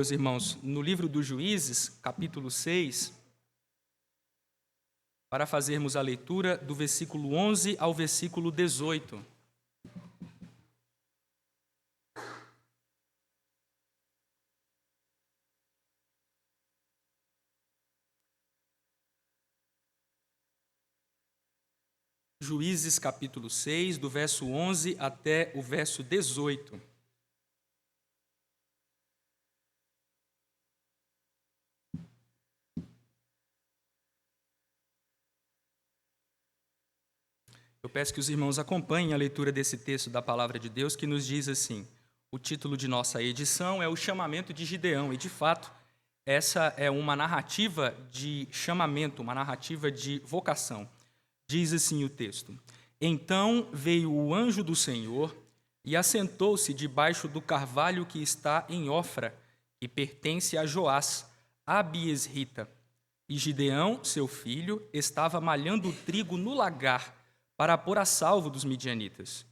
Meus irmãos, no livro dos Juízes, capítulo 6, para fazermos a leitura do versículo 11 ao versículo 18. Juízes, capítulo 6, do verso 11 até o verso 18. Eu peço que os irmãos acompanhem a leitura desse texto da Palavra de Deus, que nos diz assim: o título de nossa edição é O Chamamento de Gideão, e de fato, essa é uma narrativa de chamamento, uma narrativa de vocação. Diz assim o texto: Então veio o anjo do Senhor e assentou-se debaixo do carvalho que está em Ofra, que pertence a Joás, Abiesrita. E Gideão, seu filho, estava malhando trigo no lagar, para pôr a salvo dos midianitas.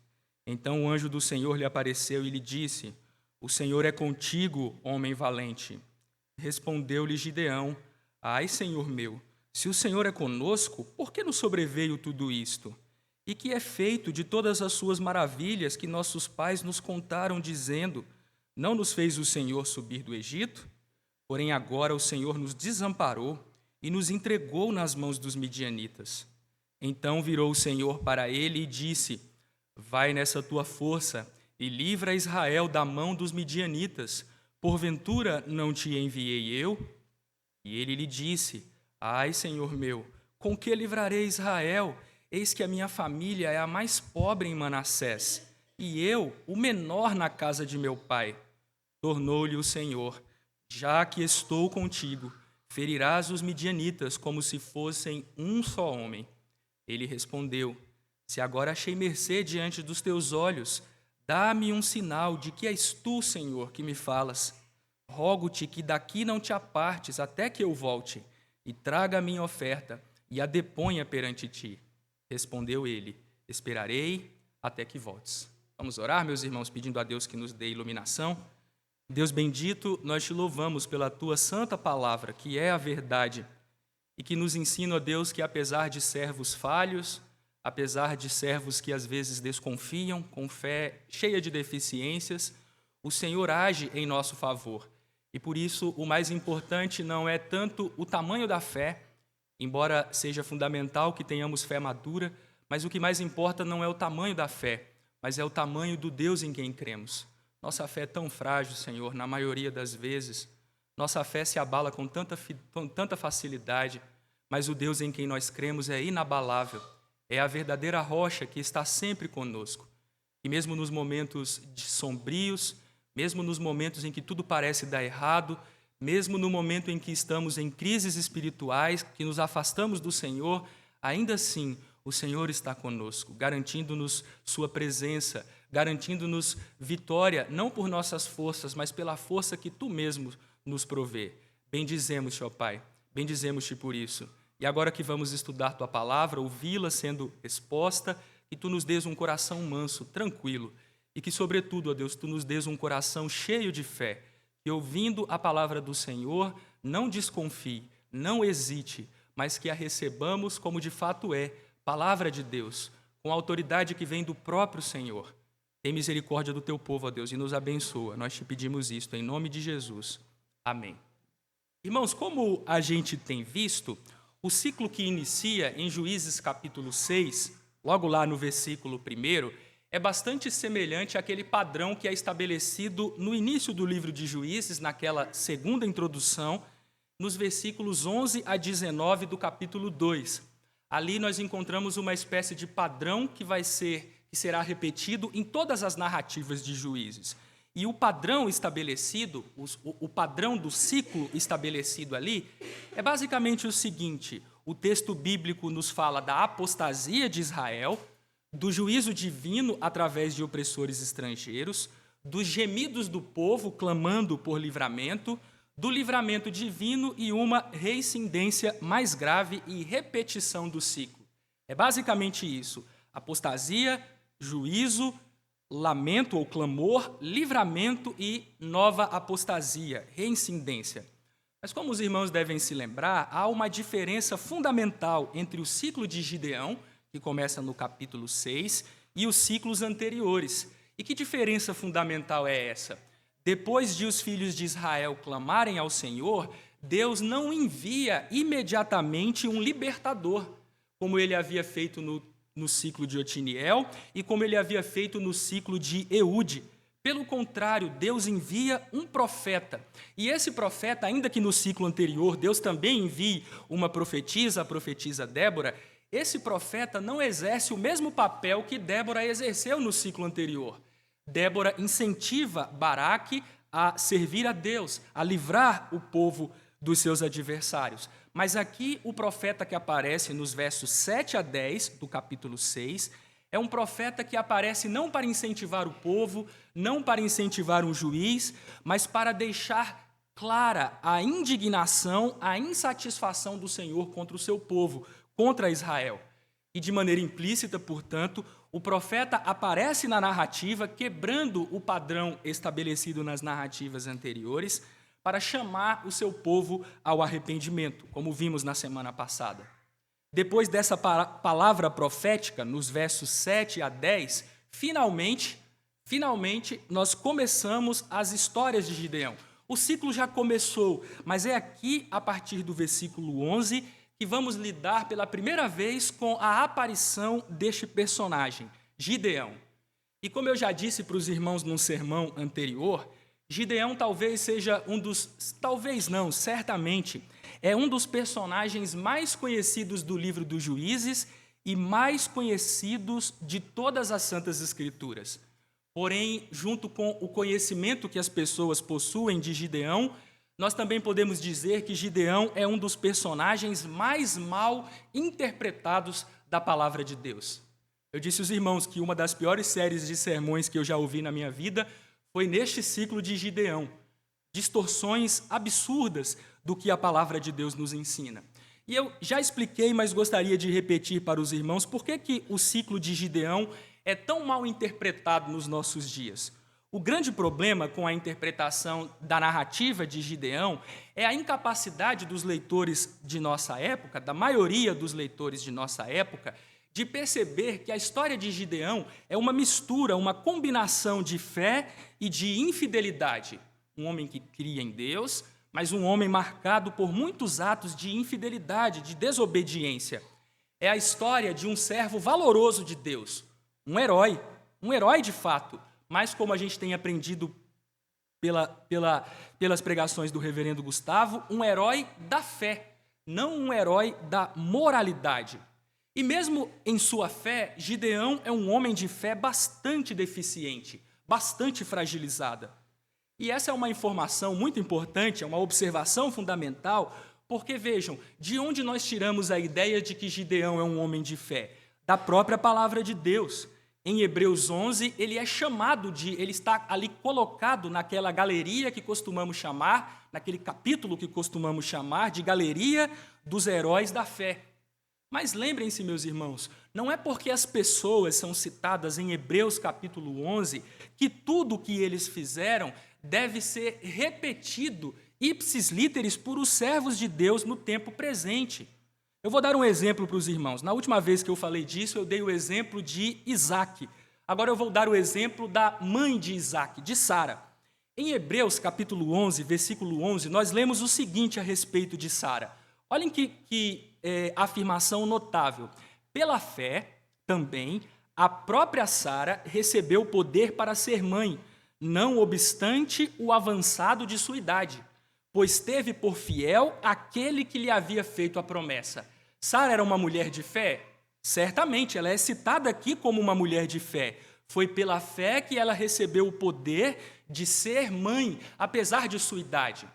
Então o anjo do Senhor lhe apareceu e lhe disse: O Senhor é contigo, homem valente. Respondeu-lhe Gideão: Ai, Senhor meu, se o Senhor é conosco, por que nos sobreveio tudo isto? E que é feito de todas as suas maravilhas que nossos pais nos contaram, dizendo: Não nos fez o Senhor subir do Egito? Porém agora o Senhor nos desamparou e nos entregou nas mãos dos midianitas. Então virou o Senhor para ele e disse: Vai nessa tua força e livra Israel da mão dos midianitas. Porventura não te enviei eu? E ele lhe disse: Ai, Senhor meu, com que livrarei Israel? Eis que a minha família é a mais pobre em Manassés, e eu, o menor na casa de meu pai. Tornou-lhe o Senhor: Já que estou contigo, ferirás os midianitas como se fossem um só homem. Ele respondeu: Se agora achei mercê diante dos teus olhos, dá-me um sinal de que és tu, Senhor, que me falas. Rogo-te que daqui não te apartes até que eu volte, e traga a minha oferta, e a deponha perante ti. Respondeu ele: Esperarei até que voltes. Vamos orar, meus irmãos, pedindo a Deus que nos dê iluminação. Deus bendito, nós te louvamos pela tua santa palavra, que é a verdade, e que nos ensina, ó Deus, que apesar de servos falhos, apesar de servos que às vezes desconfiam, com fé cheia de deficiências, o Senhor age em nosso favor. E por isso o mais importante não é tanto o tamanho da fé, embora seja fundamental que tenhamos fé madura, mas o que mais importa não é o tamanho da fé, mas é o tamanho do Deus em quem cremos. Nossa fé é tão frágil, Senhor, na maioria das vezes. Nossa fé se abala com tanta facilidade, mas o Deus em quem nós cremos é inabalável, é a verdadeira rocha que está sempre conosco. E mesmo nos momentos sombrios, mesmo nos momentos em que tudo parece dar errado, mesmo no momento em que estamos em crises espirituais, que nos afastamos do Senhor, ainda assim o Senhor está conosco, garantindo-nos sua presença, garantindo-nos vitória, não por nossas forças, mas pela força que tu mesmo nos provê. Bendizemos-te, ó Pai, bendizemos-te por isso. E agora que vamos estudar tua palavra, ouvi-la sendo exposta, que tu nos dês um coração manso, tranquilo, e que, sobretudo, ó Deus, tu nos dês um coração cheio de fé, que ouvindo a palavra do Senhor, não desconfie, não hesite, mas que a recebamos como de fato é, palavra de Deus, com a autoridade que vem do próprio Senhor. Tem misericórdia do teu povo, ó Deus, e nos abençoa. Nós te pedimos isto em nome de Jesus. Amém. Irmãos, como a gente tem visto, o ciclo que inicia em Juízes capítulo 6, logo lá no versículo 1, é bastante semelhante àquele padrão que é estabelecido no início do livro de Juízes, naquela segunda introdução, nos versículos 11 a 19 do capítulo 2. Ali nós encontramos uma espécie de padrão que será repetido em todas as narrativas de Juízes. E o padrão estabelecido, o padrão do ciclo estabelecido ali, é basicamente o seguinte: o texto bíblico nos fala da apostasia de Israel, do juízo divino através de opressores estrangeiros, dos gemidos do povo clamando por livramento, do livramento divino e uma reincidência mais grave e repetição do ciclo. É basicamente isso: apostasia, juízo, lamento ou clamor, livramento e nova apostasia, reincidência. Mas como os irmãos devem se lembrar, há uma diferença fundamental entre o ciclo de Gideão, que começa no capítulo 6, e os ciclos anteriores. E que diferença fundamental é essa? Depois de os filhos de Israel clamarem ao Senhor, Deus não envia imediatamente um libertador, como ele havia feito no ciclo de Otiniel e como ele havia feito no ciclo de Eude. Pelo contrário, Deus envia um profeta. E esse profeta, ainda que no ciclo anterior Deus também envie uma profetisa, a profetisa Débora, esse profeta não exerce o mesmo papel que Débora exerceu no ciclo anterior. Débora incentiva Baraque a servir a Deus, a livrar o povo dos seus adversários. Mas aqui o profeta que aparece nos versos 7 a 10 do capítulo 6 é um profeta que aparece não para incentivar o povo, não para incentivar um juiz, mas para deixar clara a indignação, a insatisfação do Senhor contra o seu povo, contra Israel. E de maneira implícita, portanto, o profeta aparece na narrativa, quebrando o padrão estabelecido nas narrativas anteriores, para chamar o seu povo ao arrependimento, como vimos na semana passada. Depois dessa palavra profética, nos versos 7 a 10, finalmente, nós começamos as histórias de Gideão. O ciclo já começou, mas é aqui, a partir do versículo 11, que vamos lidar pela primeira vez com a aparição deste personagem, Gideão. E como eu já disse para os irmãos num sermão anterior, Gideão certamente, é um dos personagens mais conhecidos do livro dos Juízes e mais conhecidos de todas as Santas Escrituras. Porém, junto com o conhecimento que as pessoas possuem de Gideão, nós também podemos dizer que Gideão é um dos personagens mais mal interpretados da palavra de Deus. Eu disse aos irmãos que uma das piores séries de sermões que eu já ouvi na minha vida foi neste ciclo de Gideão. Distorções absurdas do que a palavra de Deus nos ensina. E eu já expliquei, mas gostaria de repetir para os irmãos por que o ciclo de Gideão é tão mal interpretado nos nossos dias. O grande problema com a interpretação da narrativa de Gideão é a incapacidade dos leitores de nossa época, da maioria dos leitores de nossa época, de perceber que a história de Gideão é uma mistura, uma combinação de fé e de infidelidade. Um homem que cria em Deus, mas um homem marcado por muitos atos de infidelidade, de desobediência. É a história de um servo valoroso de Deus, um herói de fato, mas como a gente tem aprendido pelas pregações do reverendo Gustavo, um herói da fé, não um herói da moralidade. E mesmo em sua fé, Gideão é um homem de fé bastante deficiente, bastante fragilizada. E essa é uma informação muito importante, é uma observação fundamental, porque vejam, de onde nós tiramos a ideia de que Gideão é um homem de fé? Da própria palavra de Deus. Em Hebreus 11, ele está ali colocado naquela galeria que costumamos chamar, naquele capítulo que costumamos chamar de galeria dos heróis da fé. Mas lembrem-se, meus irmãos, não é porque as pessoas são citadas em Hebreus capítulo 11 que tudo o que eles fizeram deve ser repetido ipsis literis por os servos de Deus no tempo presente. Eu vou dar um exemplo para os irmãos. Na última vez que eu falei disso, eu dei o exemplo de Isaac. Agora eu vou dar o exemplo da mãe de Isaac, de Sara. Em Hebreus capítulo 11, versículo 11, nós lemos o seguinte a respeito de Sara. Olhem que afirmação notável. Pela fé, também, a própria Sara recebeu poder para ser mãe, não obstante o avançado de sua idade, pois teve por fiel aquele que lhe havia feito a promessa. Sara era uma mulher de fé? Certamente, ela é citada aqui como uma mulher de fé. Foi pela fé que ela recebeu o poder de ser mãe, apesar de sua idade.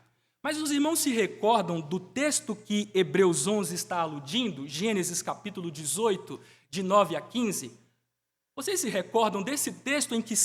Mas os irmãos se recordam do texto que Hebreus 11 está aludindo, Gênesis capítulo 18, de 9 a 15? Vocês se recordam desse texto em que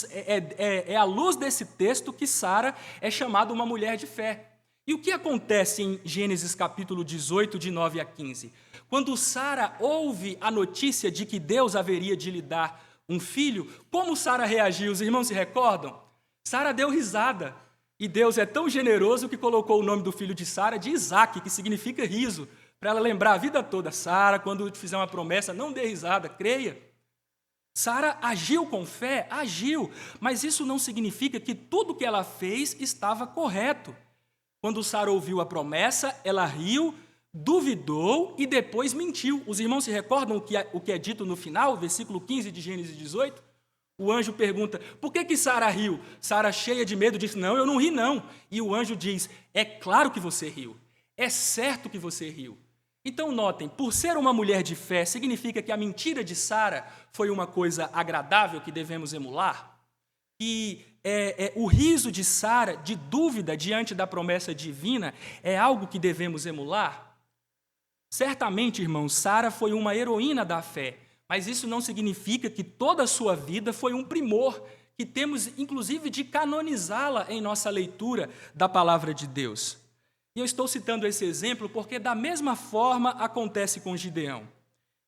é à luz desse texto que Sara é chamada uma mulher de fé? E o que acontece em Gênesis capítulo 18, de 9 a 15? Quando Sara ouve a notícia de que Deus haveria de lhe dar um filho, como Sara reagiu? Os irmãos se recordam? Sara deu risada. E Deus é tão generoso que colocou o nome do filho de Sara de Isaque, que significa riso, para ela lembrar a vida toda. Sara, quando te fizer uma promessa, não dê risada, creia. Sara agiu com fé, agiu, mas isso não significa que tudo que ela fez estava correto. Quando Sara ouviu a promessa, ela riu, duvidou e depois mentiu. Os irmãos se recordam o que é dito no final, versículo 15 de Gênesis 18? O anjo pergunta, por que Sara riu? Sara, cheia de medo, disse, não, eu não ri não. E o anjo diz, é claro que você riu, é certo que você riu. Então notem, por ser uma mulher de fé, significa que a mentira de Sara foi uma coisa agradável que devemos emular? E o riso de Sara, de dúvida diante da promessa divina, é algo que devemos emular? Certamente, irmãos, Sara foi uma heroína da fé, mas isso não significa que toda a sua vida foi um primor, que temos, inclusive, de canonizá-la em nossa leitura da palavra de Deus. E eu estou citando esse exemplo porque, da mesma forma, acontece com Gideão.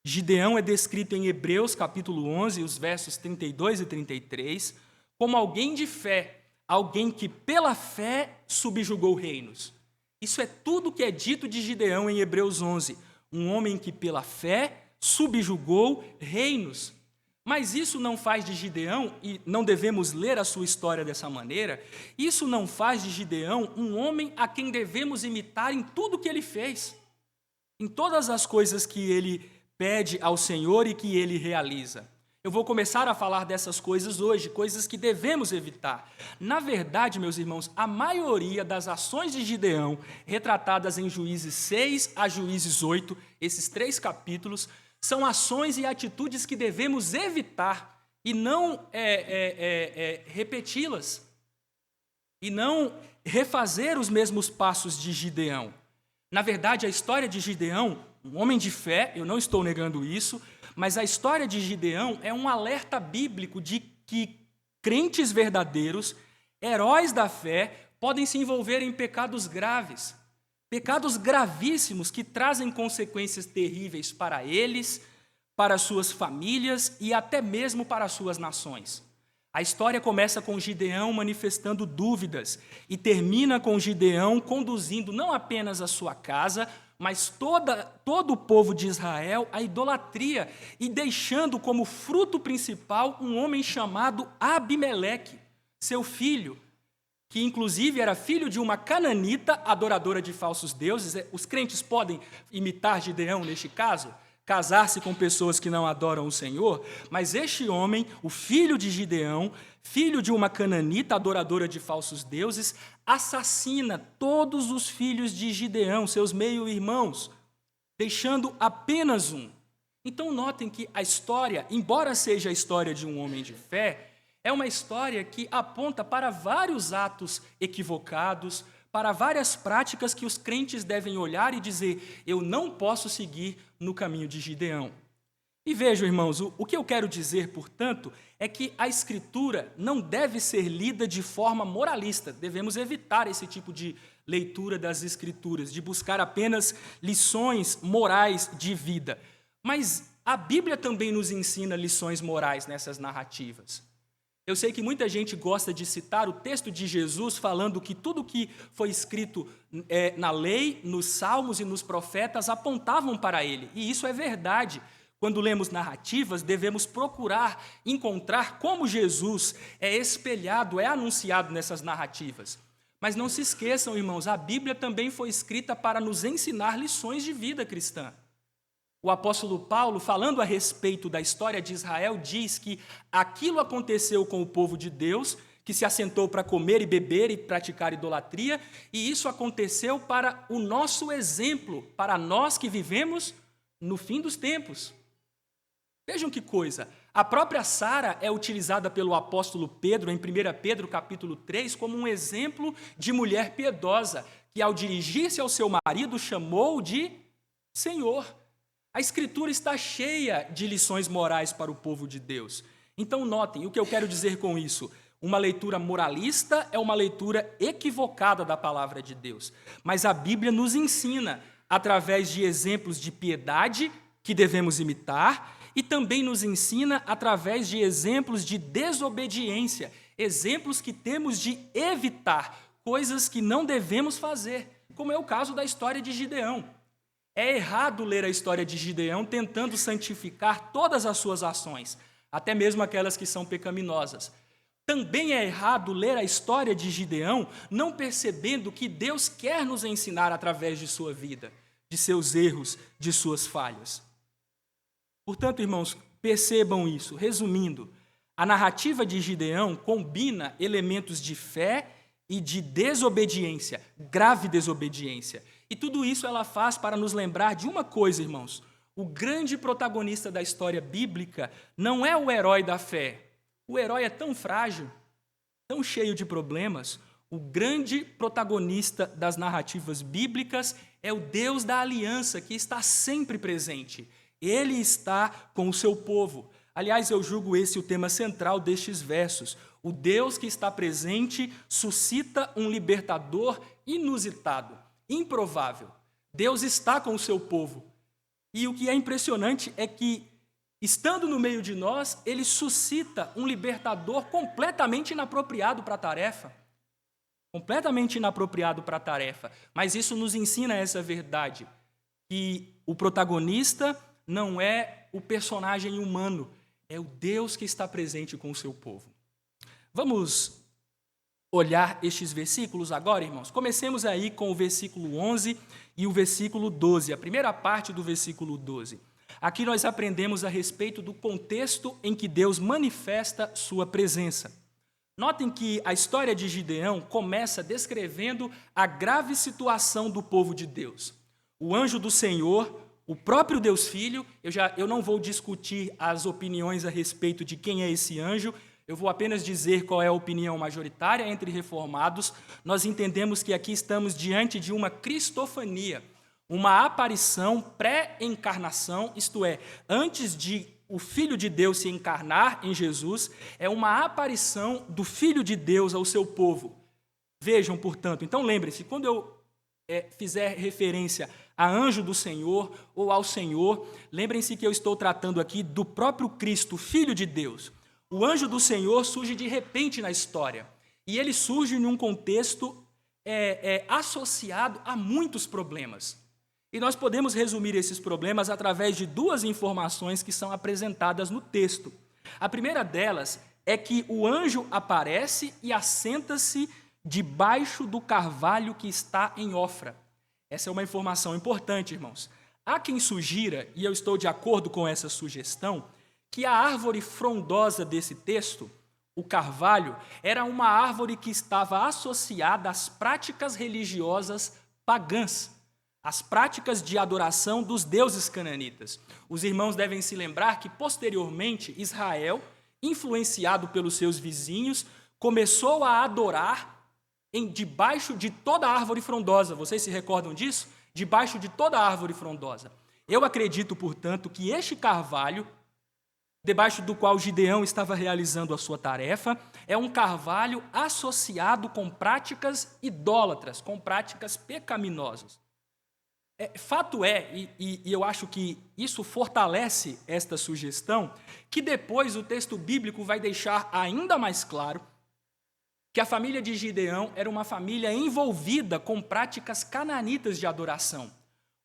Gideão é descrito em Hebreus, capítulo 11, os versos 32 e 33, como alguém de fé, alguém que, pela fé, subjugou reinos. Isso é tudo que é dito de Gideão em Hebreus 11, um homem que, pela fé, subjugou reinos. Mas isso não faz de Gideão, e não devemos ler a sua história dessa maneira, isso não faz de Gideão um homem a quem devemos imitar em tudo que ele fez, em todas as coisas que ele pede ao Senhor e que ele realiza. Eu vou começar a falar dessas coisas hoje, coisas que devemos evitar. Na verdade, meus irmãos, a maioria das ações de Gideão, retratadas em Juízes 6 a Juízes 8, esses 3 capítulos, são ações e atitudes que devemos evitar e não repeti-las, e não refazer os mesmos passos de Gideão. Na verdade, a história de Gideão, um homem de fé, eu não estou negando isso, mas a história de Gideão é um alerta bíblico de que crentes verdadeiros, heróis da fé, podem se envolver em pecados graves. Pecados gravíssimos que trazem consequências terríveis para eles, para suas famílias e até mesmo para suas nações. A história começa com Gideão manifestando dúvidas e termina com Gideão conduzindo não apenas a sua casa, mas todo o povo de Israel à idolatria e deixando como fruto principal um homem chamado Abimeleque, seu filho, que inclusive era filho de uma cananita adoradora de falsos deuses. Os crentes podem imitar Gideão neste caso, casar-se com pessoas que não adoram o Senhor, mas este homem, o filho de Gideão, filho de uma cananita adoradora de falsos deuses, assassina todos os filhos de Gideão, seus meio-irmãos, deixando apenas um. Então notem que a história, embora seja a história de um homem de fé, é uma história que aponta para vários atos equivocados, para várias práticas que os crentes devem olhar e dizer, eu não posso seguir no caminho de Gideão. E vejam, irmãos, o que eu quero dizer, portanto, é que a Escritura não deve ser lida de forma moralista. Devemos evitar esse tipo de leitura das Escrituras, de buscar apenas lições morais de vida. Mas a Bíblia também nos ensina lições morais nessas narrativas. Eu sei que muita gente gosta de citar o texto de Jesus falando que tudo que foi escrito na lei, nos salmos e nos profetas apontavam para ele. E isso é verdade. Quando lemos narrativas, devemos procurar encontrar como Jesus é espelhado, é anunciado nessas narrativas. Mas não se esqueçam, irmãos, a Bíblia também foi escrita para nos ensinar lições de vida cristã. O apóstolo Paulo, falando a respeito da história de Israel, diz que aquilo aconteceu com o povo de Deus, que se assentou para comer e beber e praticar idolatria, e isso aconteceu para o nosso exemplo, para nós que vivemos no fim dos tempos. Vejam que coisa, a própria Sara é utilizada pelo apóstolo Pedro, em 1 Pedro capítulo 3, como um exemplo de mulher piedosa, que ao dirigir-se ao seu marido chamou de Senhor. A Escritura está cheia de lições morais para o povo de Deus. Então notem, o que eu quero dizer com isso? Uma leitura moralista é uma leitura equivocada da palavra de Deus. Mas a Bíblia nos ensina, através de exemplos de piedade que devemos imitar e também nos ensina através de exemplos de desobediência, exemplos que temos de evitar, coisas que não devemos fazer, como é o caso da história de Gideão. É errado ler a história de Gideão tentando santificar todas as suas ações, até mesmo aquelas que são pecaminosas. Também é errado ler a história de Gideão não percebendo que Deus quer nos ensinar através de sua vida, de seus erros, de suas falhas. Portanto, irmãos, percebam isso. Resumindo, a narrativa de Gideão combina elementos de fé e de desobediência, grave desobediência. E tudo isso ela faz para nos lembrar de uma coisa, irmãos. O grande protagonista da história bíblica não é o herói da fé. O herói é tão frágil, tão cheio de problemas. O grande protagonista das narrativas bíblicas é o Deus da aliança, que está sempre presente. Ele está com o seu povo. Aliás, eu julgo esse o tema central destes versos. O Deus que está presente suscita um libertador inusitado, improvável. Deus está com o seu povo. E o que é impressionante é que, estando no meio de nós, ele suscita um libertador completamente inapropriado para a tarefa. Completamente inapropriado para a tarefa. Mas isso nos ensina essa verdade, que o protagonista não é o personagem humano, é o Deus que está presente com o seu povo. Vamos olhar estes versículos agora, irmãos? Comecemos aí com o versículo 11 e o versículo 12, a primeira parte do versículo 12. Aqui nós aprendemos a respeito do contexto em que Deus manifesta sua presença. Notem que a história de Gideão começa descrevendo a grave situação do povo de Deus. O anjo do Senhor, o próprio Deus Filho, eu não vou discutir as opiniões a respeito de quem é esse anjo, eu vou apenas dizer qual é a opinião majoritária entre reformados. Nós entendemos que aqui estamos diante de uma cristofania, uma aparição pré-encarnação, isto é, antes de o Filho de Deus se encarnar em Jesus, é uma aparição do Filho de Deus ao seu povo. Vejam, portanto, então lembrem-se, quando eu fizer referência a anjo do Senhor ou ao Senhor, lembrem-se que eu estou tratando aqui do próprio Cristo, Filho de Deus. O anjo do Senhor surge de repente na história, e ele surge em um contexto associado a muitos problemas. E nós podemos resumir esses problemas através de duas informações que são apresentadas no texto. A primeira delas é que o anjo aparece e assenta-se debaixo do carvalho que está em Ofra. Essa é uma informação importante, irmãos. Há quem sugira, e eu estou de acordo com essa sugestão, que a árvore frondosa desse texto, o carvalho, era uma árvore que estava associada às práticas religiosas pagãs, às práticas de adoração dos deuses cananitas. Os irmãos devem se lembrar que, posteriormente, Israel, influenciado pelos seus vizinhos, começou a adorar debaixo de toda a árvore frondosa. Vocês se recordam disso? Debaixo de toda a árvore frondosa. Eu acredito, portanto, que este carvalho, debaixo do qual Gideão estava realizando a sua tarefa, é um carvalho associado com práticas idólatras, com práticas pecaminosas. Fato é, e eu acho que isso fortalece esta sugestão, que depois o texto bíblico vai deixar ainda mais claro que a família de Gideão era uma família envolvida com práticas cananitas de adoração.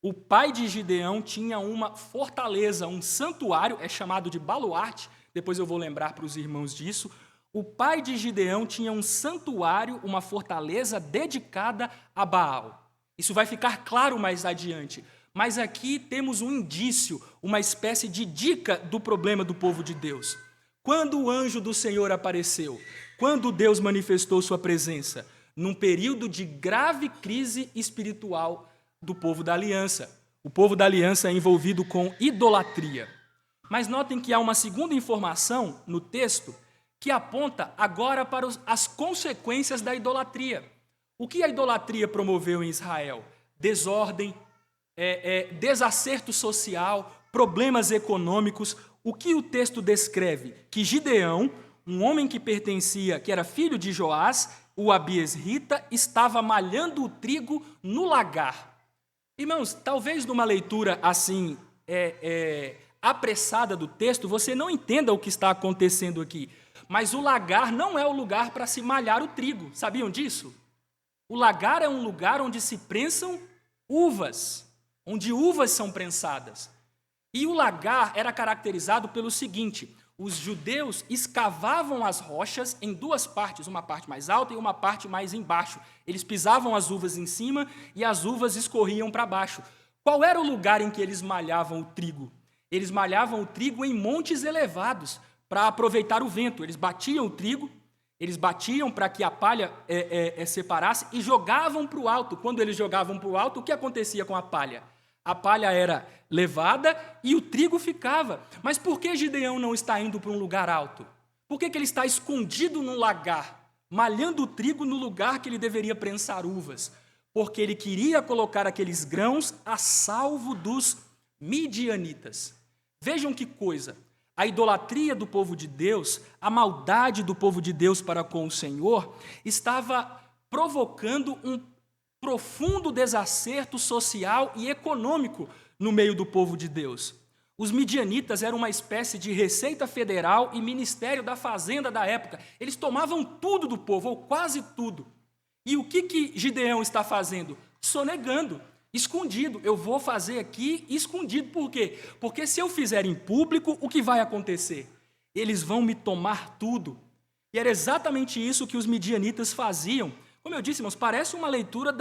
O pai de Gideão tinha uma fortaleza, um santuário, é chamado de baluarte, depois eu vou lembrar para os irmãos disso. O pai de Gideão tinha um santuário, uma fortaleza dedicada a Baal. Isso vai ficar claro mais adiante, mas aqui temos um indício, uma espécie de dica do problema do povo de Deus. Quando o anjo do Senhor apareceu? Quando Deus manifestou sua presença? Num período de grave crise espiritual do povo da aliança. O povo da aliança é envolvido com idolatria. Mas notem que há uma segunda informação no texto que aponta agora para as consequências da idolatria. O que a idolatria promoveu em Israel? Desordem, desacerto social, problemas econômicos. O que o texto descreve? Que Gideão, um homem que era filho de Joás, o abiesrita, estava malhando o trigo no lagar. Irmãos, talvez numa leitura assim, apressada do texto, você não entenda o que está acontecendo aqui. Mas o lagar não é o lugar para se malhar o trigo. Sabiam disso? O lagar é um lugar onde se prensam uvas, onde uvas são prensadas. E o lagar era caracterizado pelo seguinte: os judeus escavavam as rochas em duas partes, uma parte mais alta e uma parte mais embaixo. Eles pisavam as uvas em cima e as uvas escorriam para baixo. Qual era o lugar em que eles malhavam o trigo? Eles malhavam o trigo em montes elevados para aproveitar o vento. Eles batiam o trigo, eles batiam para que a palha separasse e jogavam para o alto. Quando eles jogavam para o alto, o que acontecia com a palha? A palha era levada e o trigo ficava. Mas por que Gideão não está indo para um lugar alto? Por que ele está escondido num lagar, malhando o trigo no lugar que ele deveria prensar uvas? Porque ele queria colocar aqueles grãos a salvo dos midianitas. Vejam que coisa. A idolatria do povo de Deus, a maldade do povo de Deus para com o Senhor, estava provocando um profundo desacerto social e econômico no meio do povo de Deus. Os midianitas eram uma espécie de Receita Federal e Ministério da Fazenda da época. Eles tomavam tudo do povo, ou quase tudo. E o que Gideão está fazendo? Sonegando, escondido. Eu vou fazer aqui escondido. Por quê? Porque se eu fizer em público, o que vai acontecer? Eles vão me tomar tudo. E era exatamente isso que os midianitas faziam. Como eu disse, irmãos, parece uma leitura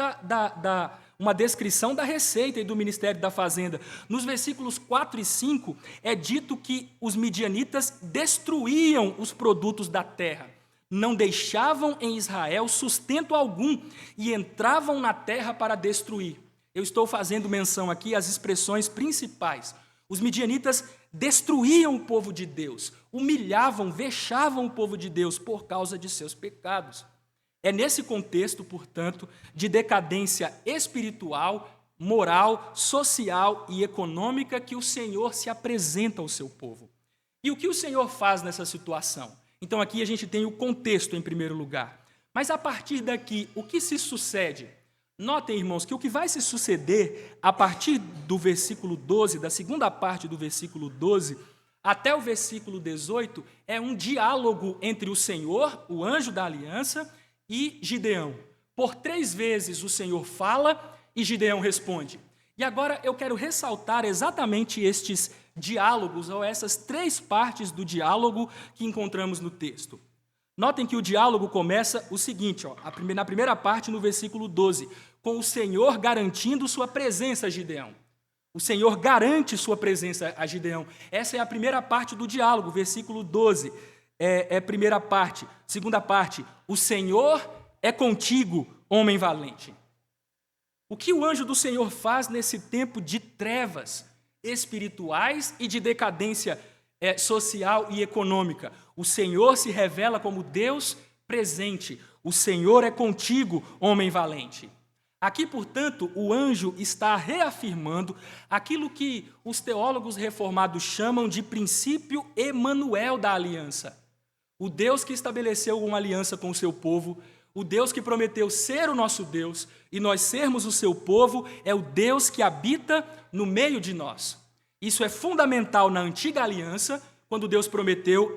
uma descrição da Receita e do Ministério da Fazenda. Nos versículos 4 e 5, é dito que os midianitas destruíam os produtos da terra, não deixavam em Israel sustento algum e entravam na terra para destruir. Eu estou fazendo menção aqui às expressões principais. Os midianitas destruíam o povo de Deus, humilhavam, vexavam o povo de Deus por causa de seus pecados. É nesse contexto, portanto, de decadência espiritual, moral, social e econômica que o Senhor se apresenta ao seu povo. E o que o Senhor faz nessa situação? Então aqui a gente tem o contexto em primeiro lugar. Mas a partir daqui, o que se sucede? Notem, irmãos, que o que vai se suceder a partir do versículo 12, da segunda parte do versículo 12, até o versículo 18, é um diálogo entre o Senhor, o anjo da aliança, e Gideão. Por 3 vezes o Senhor fala e Gideão responde. E agora eu quero ressaltar exatamente estes diálogos, ou essas 3 partes do diálogo que encontramos no texto. Notem que o diálogo começa o seguinte, na primeira parte, no versículo 12, com o Senhor garantindo sua presença a Gideão. O Senhor garante sua presença a Gideão. Essa é a primeira parte do diálogo, versículo 12. É primeira parte. Segunda parte, o Senhor é contigo, homem valente. O que o anjo do Senhor faz nesse tempo de trevas espirituais e de decadência social e econômica? O Senhor se revela como Deus presente. O Senhor é contigo, homem valente. Aqui, portanto, o anjo está reafirmando aquilo que os teólogos reformados chamam de princípio Emanuel da aliança. O Deus que estabeleceu uma aliança com o seu povo, o Deus que prometeu ser o nosso Deus e nós sermos o seu povo, é o Deus que habita no meio de nós. Isso é fundamental na antiga aliança, quando Deus prometeu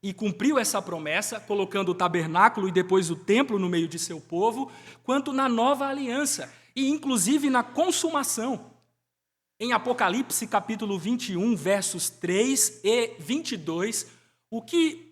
e cumpriu essa promessa, colocando o tabernáculo e depois o templo no meio de seu povo, quanto na nova aliança, e inclusive na consumação. Em Apocalipse, capítulo 21, versos 3 e 22, o que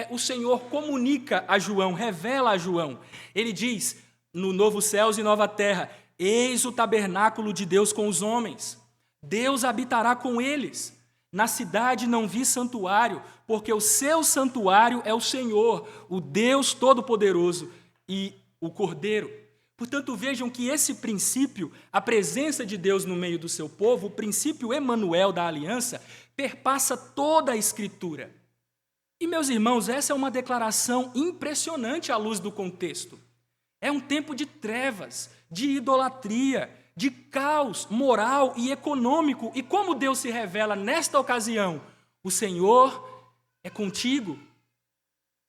o Senhor comunica a João, revela a João. Ele diz, no novo céus e nova terra, eis o tabernáculo de Deus com os homens. Deus habitará com eles. Na cidade não vi santuário, porque o seu santuário é o Senhor, o Deus Todo-Poderoso e o Cordeiro. Portanto, vejam que esse princípio, a presença de Deus no meio do seu povo, o princípio Emanuel da aliança, perpassa toda a Escritura. E, meus irmãos, essa é uma declaração impressionante à luz do contexto. É um tempo de trevas, de idolatria, de caos moral e econômico. E como Deus se revela nesta ocasião? O Senhor é contigo.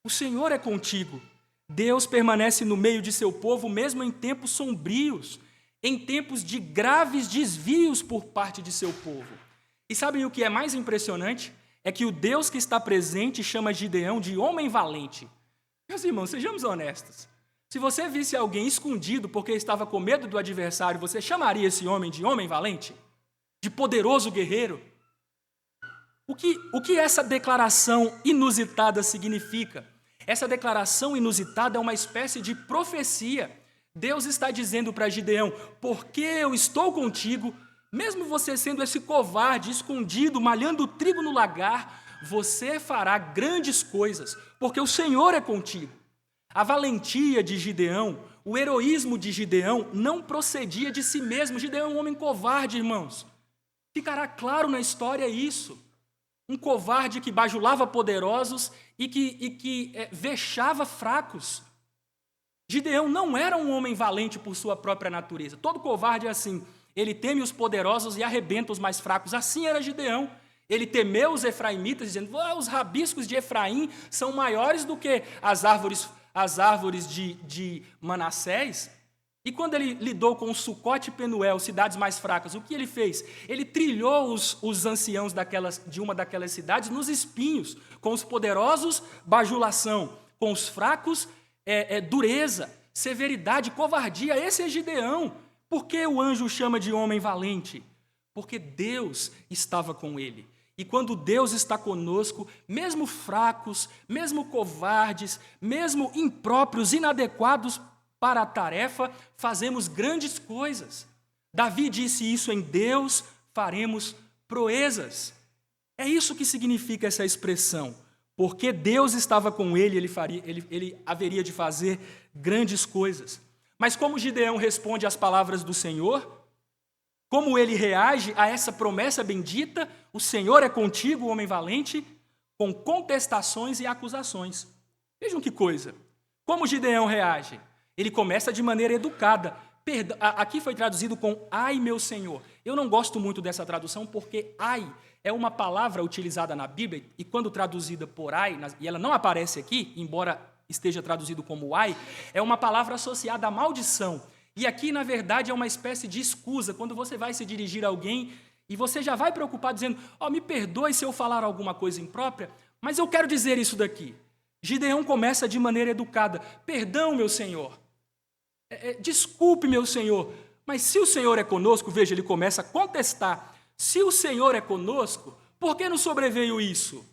O Senhor é contigo. Deus permanece no meio de seu povo, mesmo em tempos sombrios, em tempos de graves desvios por parte de seu povo. E sabem o que é mais impressionante? É que o Deus que está presente chama Gideão de homem valente. Meus irmãos, sejamos honestos. Se você visse alguém escondido porque estava com medo do adversário, você chamaria esse homem de homem valente? De poderoso guerreiro? O que essa declaração inusitada significa? Essa declaração inusitada é uma espécie de profecia. Deus está dizendo para Gideão: porque eu estou contigo, mesmo você sendo esse covarde, escondido, malhando trigo no lagar, você fará grandes coisas, porque o Senhor é contigo. A valentia de Gideão, o heroísmo de Gideão não procedia de si mesmo. Gideão é um homem covarde, irmãos. Ficará claro na história isso. Um covarde que bajulava poderosos e que vexava fracos. Gideão não era um homem valente por sua própria natureza. Todo covarde é assim. Ele teme os poderosos e arrebenta os mais fracos. Assim era Gideão. Ele temeu os efraimitas, dizendo: os rabiscos de Efraim são maiores do que as árvores de Manassés. E quando ele lidou com Sucote e Penuel, cidades mais fracas, o que ele fez? Ele trilhou os anciãos de uma daquelas cidades nos espinhos. Com os poderosos, bajulação. Com os fracos, dureza, severidade, covardia. Esse é Gideão. Por que o anjo o chama de homem valente? Porque Deus estava com ele. E quando Deus está conosco, mesmo fracos, mesmo covardes, mesmo impróprios, inadequados para a tarefa, fazemos grandes coisas. Davi disse isso: em Deus faremos proezas. É isso que significa essa expressão. Porque Deus estava com ele, ele haveria de fazer grandes coisas. Mas como Gideão responde às palavras do Senhor? Como ele reage a essa promessa bendita? O Senhor é contigo, homem valente, com contestações e acusações. Vejam que coisa. Como Gideão reage? Ele começa de maneira educada. Aqui foi traduzido com ai, meu Senhor. Eu não gosto muito dessa tradução porque ai é uma palavra utilizada na Bíblia e quando traduzida por ai, e ela não aparece aqui, embora esteja traduzido como ai, é uma palavra associada à maldição. E aqui, na verdade, é uma espécie de escusa. Quando você vai se dirigir a alguém e você já vai preocupado dizendo: me perdoe se eu falar alguma coisa imprópria, mas eu quero dizer isso daqui. Gideão começa de maneira educada: perdão, meu Senhor. Desculpe, meu Senhor, mas se o Senhor é conosco, veja, ele começa a contestar. Se o Senhor é conosco, por que nos sobreveio isso?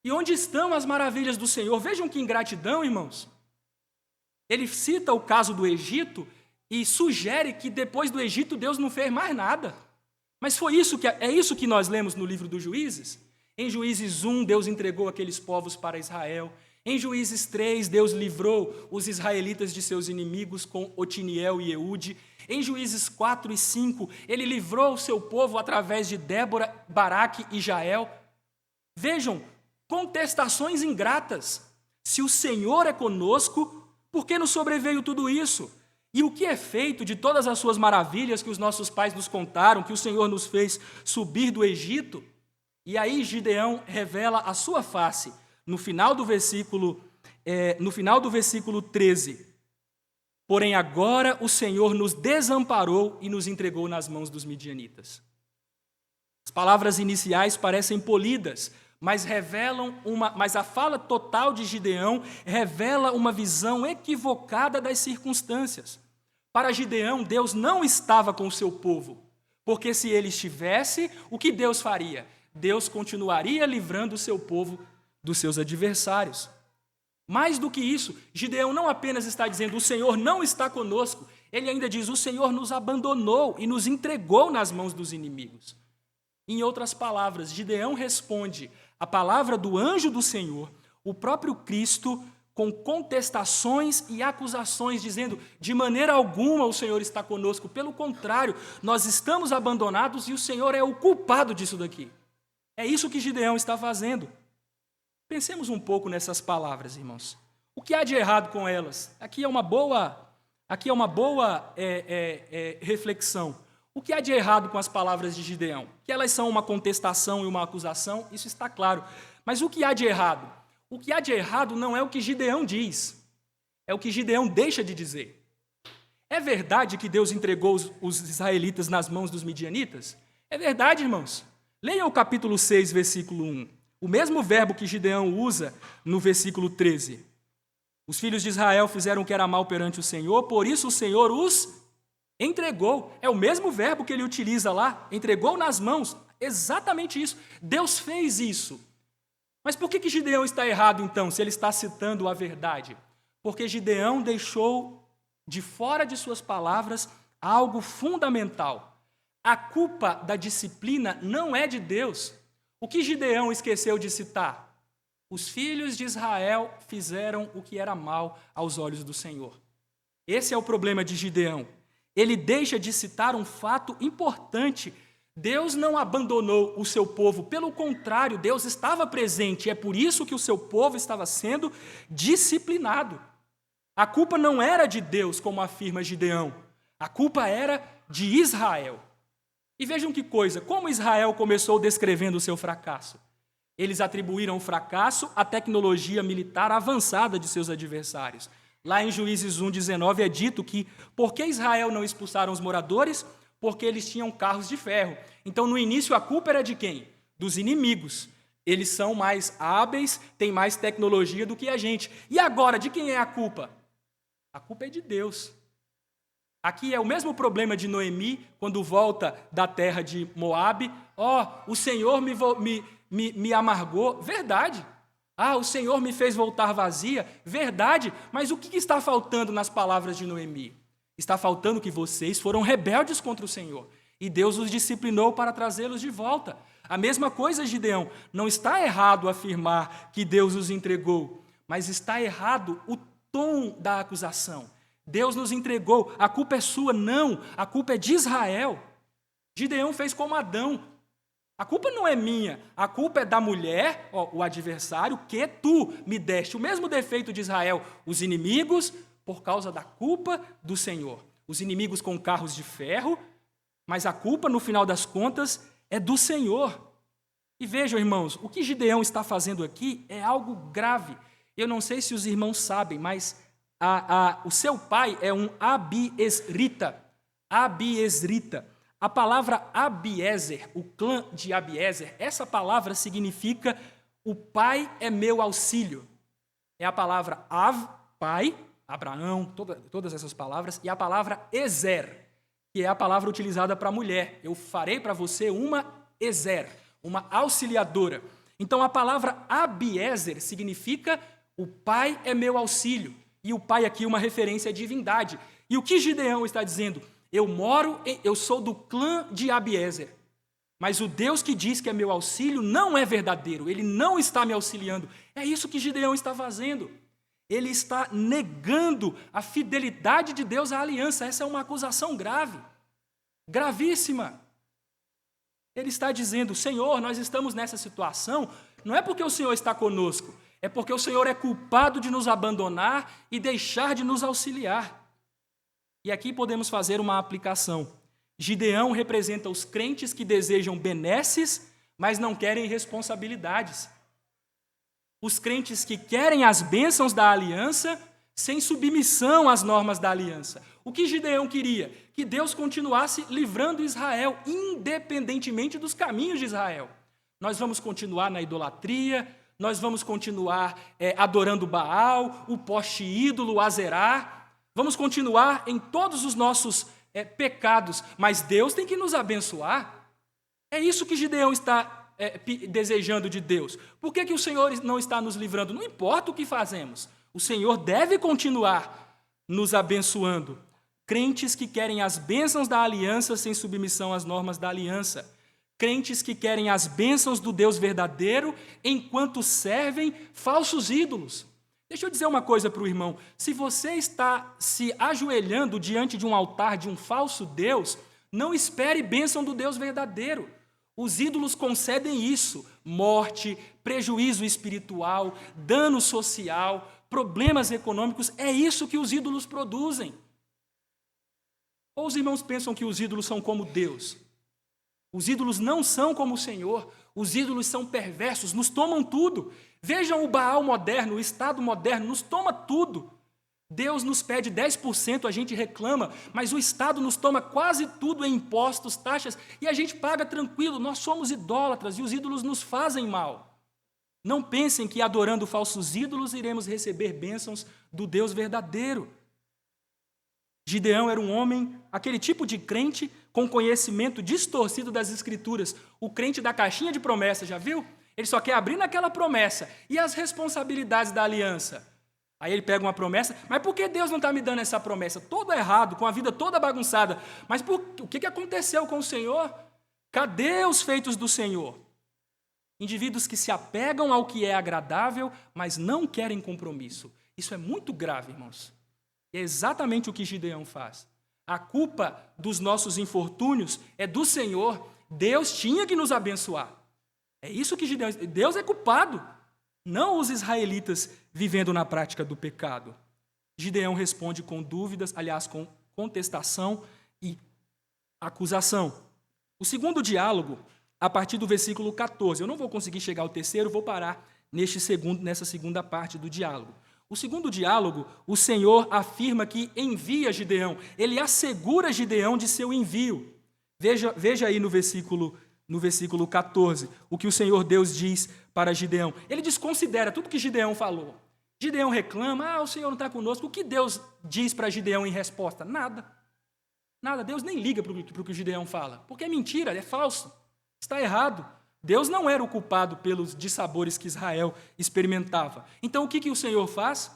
E onde estão as maravilhas do Senhor? Vejam que ingratidão, irmãos. Ele cita o caso do Egito e sugere que depois do Egito Deus não fez mais nada. Mas é isso que nós lemos no livro dos Juízes? Em Juízes 1, Deus entregou aqueles povos para Israel. Em Juízes 3, Deus livrou os israelitas de seus inimigos com Otiniel e Eude. Em Juízes 4 e 5, ele livrou o seu povo através de Débora, Baraque e Jael. Vejam, contestações ingratas. Se o Senhor é conosco, por que nos sobreveio tudo isso? E o que é feito de todas as suas maravilhas que os nossos pais nos contaram, que o Senhor nos fez subir do Egito? E aí Gideão revela a sua face no final do versículo 13. Porém agora o Senhor nos desamparou e nos entregou nas mãos dos midianitas. As palavras iniciais parecem polidas, mas a fala total de Gideão revela uma visão equivocada das circunstâncias. Para Gideão, Deus não estava com o seu povo, porque se ele estivesse, o que Deus faria? Deus continuaria livrando o seu povo dos seus adversários. Mais do que isso, Gideão não apenas está dizendo: o Senhor não está conosco, ele ainda diz: o Senhor nos abandonou e nos entregou nas mãos dos inimigos. Em outras palavras, Gideão responde à palavra do anjo do Senhor, o próprio Cristo, com contestações e acusações, dizendo: de maneira alguma o Senhor está conosco, pelo contrário, nós estamos abandonados e o Senhor é o culpado disso daqui. É isso que Gideão está fazendo. Pensemos um pouco nessas palavras, irmãos. O que há de errado com elas? Aqui é uma boa reflexão. O que há de errado com as palavras de Gideão? Que elas são uma contestação e uma acusação, isso está claro. Mas o que há de errado? O que há de errado não é o que Gideão diz, é o que Gideão deixa de dizer. É verdade que Deus entregou os israelitas nas mãos dos midianitas? É verdade, irmãos. Leia o capítulo 6, versículo 1. O mesmo verbo que Gideão usa no versículo 13. Os filhos de Israel fizeram o que era mal perante o Senhor, por isso o Senhor os entregou. É o mesmo verbo que ele utiliza lá, entregou nas mãos. Exatamente isso. Deus fez isso. Mas por que Gideão está errado, então, se ele está citando a verdade? Porque Gideão deixou de fora de suas palavras algo fundamental. A culpa da disciplina não é de Deus. O que Gideão esqueceu de citar? Os filhos de Israel fizeram o que era mal aos olhos do Senhor. Esse é o problema de Gideão. Ele deixa de citar um fato importante. Deus não abandonou o seu povo, pelo contrário, Deus estava presente, e é por isso que o seu povo estava sendo disciplinado. A culpa não era de Deus, como afirma Gideão, a culpa era de Israel. E vejam que coisa, como Israel começou descrevendo o seu fracasso. Eles atribuíram o fracasso à tecnologia militar avançada de seus adversários. Lá em Juízes 1:19 é dito que, por que Israel não expulsaram os moradores? Porque eles tinham carros de ferro. Então, no início, a culpa era de quem? Dos inimigos. Eles são mais hábeis, têm mais tecnologia do que a gente. E agora, de quem é a culpa? A culpa é de Deus. Aqui é o mesmo problema de Noemi, quando volta da terra de Moabe. O Senhor me amargou. Verdade. O Senhor me fez voltar vazia. Verdade. Mas o que está faltando nas palavras de Noemi? Está faltando que vocês foram rebeldes contra o Senhor. E Deus os disciplinou para trazê-los de volta. A mesma coisa, Gideão. Não está errado afirmar que Deus os entregou, mas está errado o tom da acusação. Deus nos entregou, a culpa é sua. Não, a culpa é de Israel. Gideão fez como Adão. A culpa não é minha, a culpa é da mulher, o adversário, que tu me deste. O mesmo defeito de Israel, os inimigos, por causa da culpa do Senhor. Os inimigos com carros de ferro, mas a culpa, no final das contas, é do Senhor. E vejam, irmãos, o que Gideão está fazendo aqui é algo grave. Eu não sei se os irmãos sabem, mas o seu pai é um abiesrita. Abiesrita. A palavra Abiezer, o clã de Abiezer, essa palavra significa o pai é meu auxílio. É a palavra Av, pai, Abraão, todas essas palavras, e a palavra Ezer, que é a palavra utilizada para mulher. Eu farei para você uma Ezer, uma auxiliadora. Então a palavra Abiezer significa o pai é meu auxílio. E o pai aqui é uma referência à divindade. E o que Gideão está dizendo? Eu sou do clã de Abiezer, mas o Deus que diz que é meu auxílio não é verdadeiro, ele não está me auxiliando. É isso que Gideão está fazendo. Ele está negando a fidelidade de Deus à aliança. Essa é uma acusação grave, gravíssima. Ele está dizendo, Senhor, nós estamos nessa situação, não é porque o Senhor está conosco, é porque o Senhor é culpado de nos abandonar e deixar de nos auxiliar. E aqui podemos fazer uma aplicação. Gideão representa os crentes que desejam benesses, mas não querem responsabilidades. Os crentes que querem as bênçãos da aliança, sem submissão às normas da aliança. O que Gideão queria? Que Deus continuasse livrando Israel, independentemente dos caminhos de Israel. Nós vamos continuar na idolatria, nós vamos continuar adorando Baal, o poste ídolo, o Azerá. Vamos continuar em todos os nossos pecados, mas Deus tem que nos abençoar. É isso que Gideão está desejando de Deus. Por que o Senhor não está nos livrando? Não importa o que fazemos, o Senhor deve continuar nos abençoando. Crentes que querem as bênçãos da aliança sem submissão às normas da aliança. Crentes que querem as bênçãos do Deus verdadeiro enquanto servem falsos ídolos. Deixa eu dizer uma coisa para o irmão. Se você está se ajoelhando diante de um altar de um falso Deus, não espere bênção do Deus verdadeiro. Os ídolos concedem isso: morte, prejuízo espiritual, dano social, problemas econômicos. É isso que os ídolos produzem. Ou os irmãos pensam que os ídolos são como Deus? Os ídolos não são como o Senhor. Os ídolos são perversos, nos tomam tudo. Vejam o Baal moderno, o Estado moderno, nos toma tudo. Deus nos pede 10%, a gente reclama, mas o Estado nos toma quase tudo em impostos, taxas, e a gente paga tranquilo. Nós somos idólatras e os ídolos nos fazem mal. Não pensem que adorando falsos ídolos iremos receber bênçãos do Deus verdadeiro. Gideão era um homem, aquele tipo de crente com conhecimento distorcido das Escrituras. O crente da caixinha de promessa, já viu? Ele só quer abrir naquela promessa. E as responsabilidades da aliança? Aí ele pega uma promessa, mas por que Deus não está me dando essa promessa? Todo errado, com a vida toda bagunçada. Mas o que aconteceu com o Senhor? Cadê os feitos do Senhor? Indivíduos que se apegam ao que é agradável, mas não querem compromisso. Isso é muito grave, irmãos. E é exatamente o que Gideão faz. A culpa dos nossos infortúnios é do Senhor. Deus tinha que nos abençoar. É isso que Gideão... Deus é culpado, não os israelitas vivendo na prática do pecado. Gideão responde com dúvidas, aliás, com contestação e acusação. O segundo diálogo, a partir do versículo 14. Eu não vou conseguir chegar ao terceiro, vou parar nessa segunda parte do diálogo. O segundo diálogo, o Senhor afirma que envia Gideão. Ele assegura Gideão de seu envio. Veja aí no versículo 14, o que o Senhor Deus diz para Gideão. Ele desconsidera tudo que Gideão falou. Gideão reclama, o Senhor não está conosco. O que Deus diz para Gideão em resposta? Nada. Nada. Deus nem liga para o que o Gideão fala, porque é mentira, é falso, está errado. Deus não era o culpado pelos dissabores que Israel experimentava. Então, o que o Senhor faz?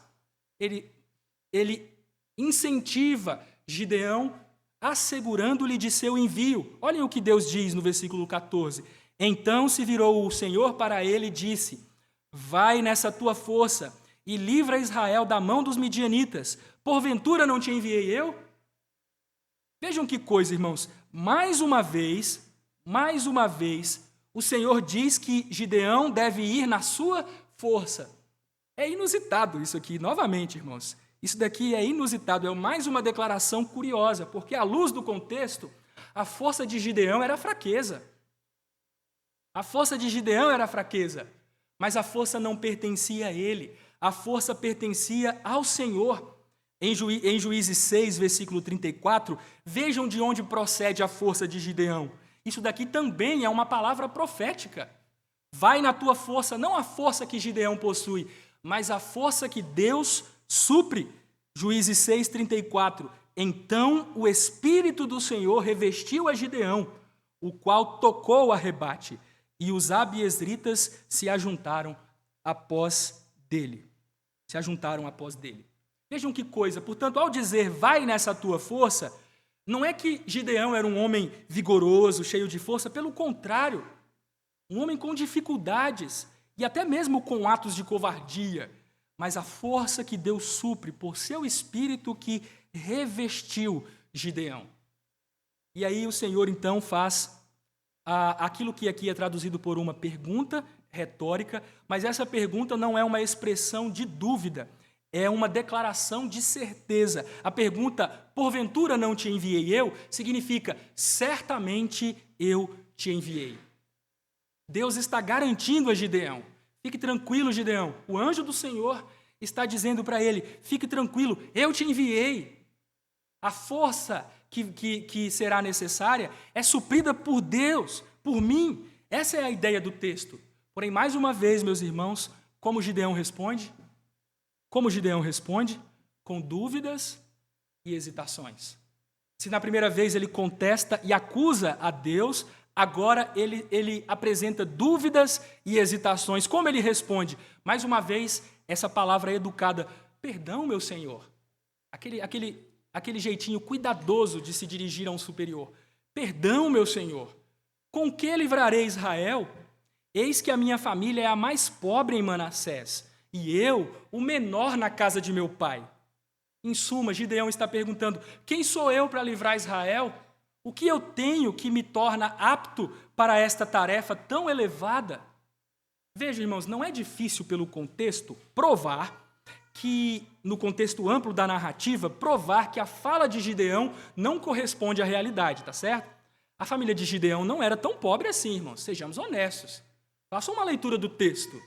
Ele incentiva Gideão, assegurando-lhe de seu envio. Olhem o que Deus diz no versículo 14. Então se virou o Senhor para ele e disse: vai nessa tua força e livra Israel da mão dos midianitas. Porventura não te enviei eu? Vejam que coisa, irmãos. Mais uma vez, o Senhor diz que Gideão deve ir na sua força. É inusitado isso aqui, novamente, irmãos. Isso daqui é inusitado, é mais uma declaração curiosa, porque à luz do contexto, a força de Gideão era fraqueza. A força de Gideão era fraqueza, mas a força não pertencia a ele, a força pertencia ao Senhor. Em Juízes 6, versículo 34, vejam de onde procede a força de Gideão. Isso daqui também é uma palavra profética. Vai na tua força, não a força que Gideão possui, mas a força que Deus supre. Juízes 6, 34. Então o Espírito do Senhor revestiu a Gideão, o qual tocou o arrebate, e os abiesritas se ajuntaram após dele. Vejam que coisa. Portanto, ao dizer vai nessa tua força, não é que Gideão era um homem vigoroso, cheio de força, pelo contrário, um homem com dificuldades e até mesmo com atos de covardia, mas a força que Deus supre por seu Espírito que revestiu Gideão. E aí o Senhor então faz aquilo que aqui é traduzido por uma pergunta retórica, mas essa pergunta não é uma expressão de dúvida, é uma declaração de certeza. A pergunta, porventura não te enviei eu, significa, certamente eu te enviei. Deus está garantindo a Gideão, fique tranquilo, Gideão, o anjo do Senhor está dizendo para ele, fique tranquilo, eu te enviei. A força que será necessária é suprida por Deus, por mim. Essa é a ideia do texto. Porém, mais uma vez, meus irmãos, como Gideão responde? Com dúvidas e hesitações. Se na primeira vez ele contesta e acusa a Deus, agora ele apresenta dúvidas e hesitações. Como ele responde? Mais uma vez, essa palavra educada, perdão, meu Senhor. Aquele jeitinho cuidadoso de se dirigir a um superior. Perdão, meu Senhor. Com que livrarei Israel? Eis que a minha família é a mais pobre em Manassés, e eu, o menor na casa de meu pai. Em suma, Gideão está perguntando, quem sou eu para livrar Israel? O que eu tenho que me torna apto para esta tarefa tão elevada? Veja, irmãos, não é difícil pelo contexto provar que, no contexto amplo da narrativa, provar que a fala de Gideão não corresponde à realidade, tá certo? A família de Gideão não era tão pobre assim, irmãos, sejamos honestos. Façam uma leitura do texto.